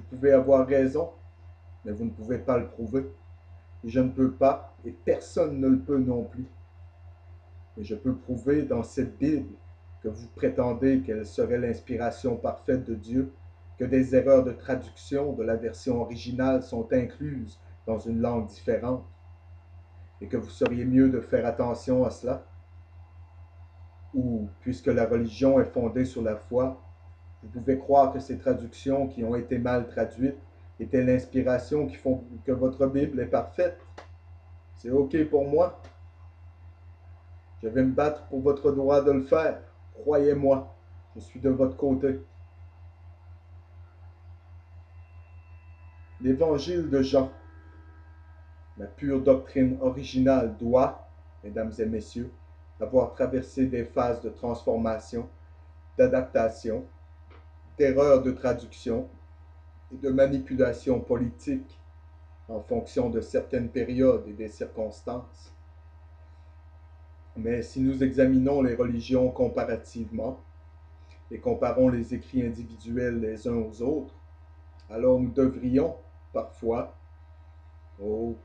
pouvez avoir raison, mais vous ne pouvez pas le prouver. Et je ne peux pas, et personne ne le peut non plus. Mais je peux prouver dans cette Bible que vous prétendez qu'elle serait l'inspiration parfaite de Dieu, que des erreurs de traduction de la version originale sont incluses dans une langue différente, et que vous seriez mieux de faire attention à cela. Ou, puisque la religion est fondée sur la foi, vous pouvez croire que ces traductions qui ont été mal traduites étaient l'inspiration qui font que votre Bible est parfaite. C'est OK pour moi. Je vais me battre pour votre droit de le faire. Croyez-moi, je suis de votre côté. L'Évangile de Jean, la pure doctrine originale doit, mesdames et messieurs, avoir traversé des phases de transformation, d'adaptation, d'erreurs de traduction et de manipulation politique en fonction de certaines périodes et des circonstances. Mais si nous examinons les religions comparativement et comparons les écrits individuels les uns aux autres, alors nous devrions, parfois, oh,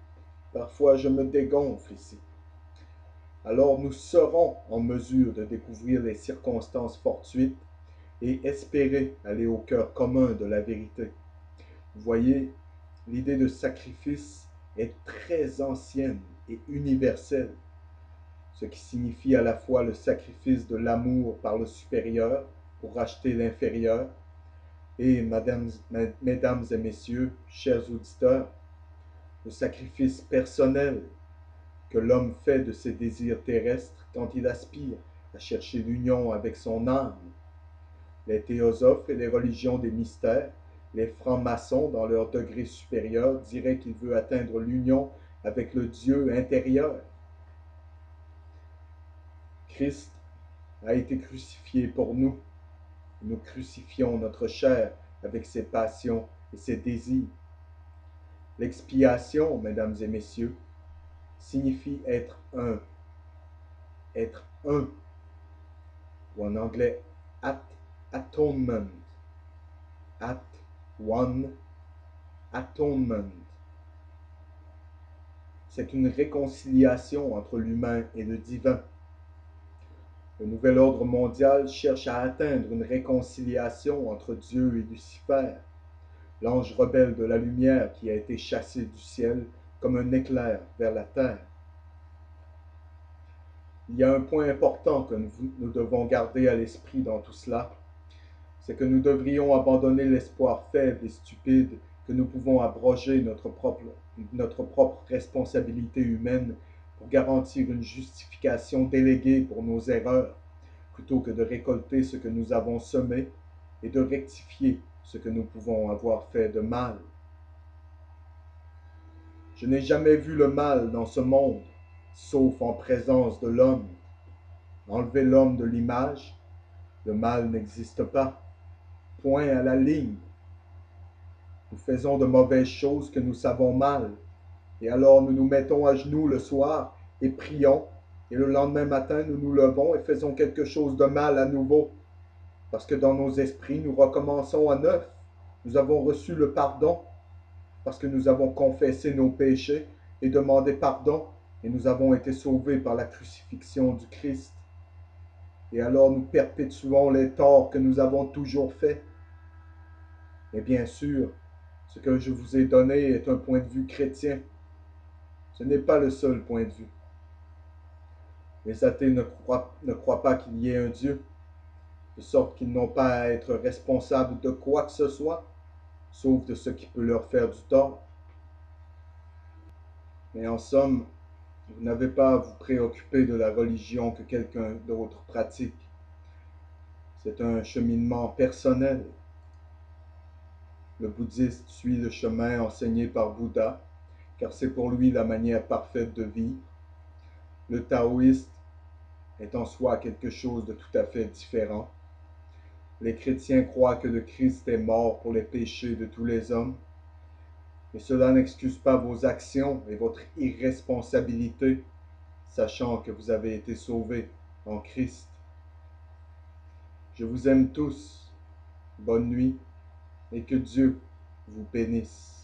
parfois je me dégonfle ici, alors nous serons en mesure de découvrir les circonstances fortuites et espérer aller au cœur commun de la vérité. Vous voyez, l'idée de sacrifice est très ancienne et universelle, ce qui signifie à la fois le sacrifice de l'amour par le supérieur pour racheter l'inférieur, et, mesdames et messieurs, chers auditeurs, le sacrifice personnel que l'homme fait de ses désirs terrestres quand il aspire à chercher l'union avec son âme. Les théosophes et les religions des mystères, les francs-maçons dans leur degré supérieur diraient qu'il veut atteindre l'union avec le Dieu intérieur. Christ a été crucifié pour nous. Nous crucifions notre chair avec ses passions et ses désirs. L'expiation, mesdames et messieurs, signifie être un. Être un. Ou en anglais, atonement. At one atonement. C'est une réconciliation entre l'humain et le divin. Le nouvel ordre mondial cherche à atteindre une réconciliation entre Dieu et Lucifer, l'ange rebelle de la lumière qui a été chassé du ciel comme un éclair vers la terre. Il y a un point important que nous devons garder à l'esprit dans tout cela, c'est que nous devrions abandonner l'espoir faible et stupide que nous pouvons abroger notre propre responsabilité humaine pour garantir une justification déléguée pour nos erreurs, plutôt que de récolter ce que nous avons semé et de rectifier ce que nous pouvons avoir fait de mal. Je n'ai jamais vu le mal dans ce monde, sauf en présence de l'homme. Enlevez l'homme de l'image, le mal n'existe pas. Point à la ligne. Nous faisons de mauvaises choses que nous savons mal, et alors nous nous mettons à genoux le soir et prions, et le lendemain matin nous nous levons et faisons quelque chose de mal à nouveau, parce que dans nos esprits nous recommençons à neuf. Nous avons reçu le pardon, parce que nous avons confessé nos péchés et demandé pardon, et nous avons été sauvés par la crucifixion du Christ. Et alors nous perpétuons les torts que nous avons toujours faits. Et bien sûr, ce que je vous ai donné est un point de vue chrétien. Ce n'est pas le seul point de vue. Les athées ne croient pas qu'il y ait un Dieu, de sorte qu'ils n'ont pas à être responsables de quoi que ce soit, sauf de ce qui peut leur faire du tort. Mais en somme, vous n'avez pas à vous préoccuper de la religion que quelqu'un d'autre pratique. C'est un cheminement personnel. Le bouddhiste suit le chemin enseigné par Bouddha, car c'est pour lui la manière parfaite de vivre. Le taoïste est en soi quelque chose de tout à fait différent. Les chrétiens croient que le Christ est mort pour les péchés de tous les hommes, mais cela n'excuse pas vos actions et votre irresponsabilité, sachant que vous avez été sauvés en Christ. Je vous aime tous. Bonne nuit et que Dieu vous bénisse.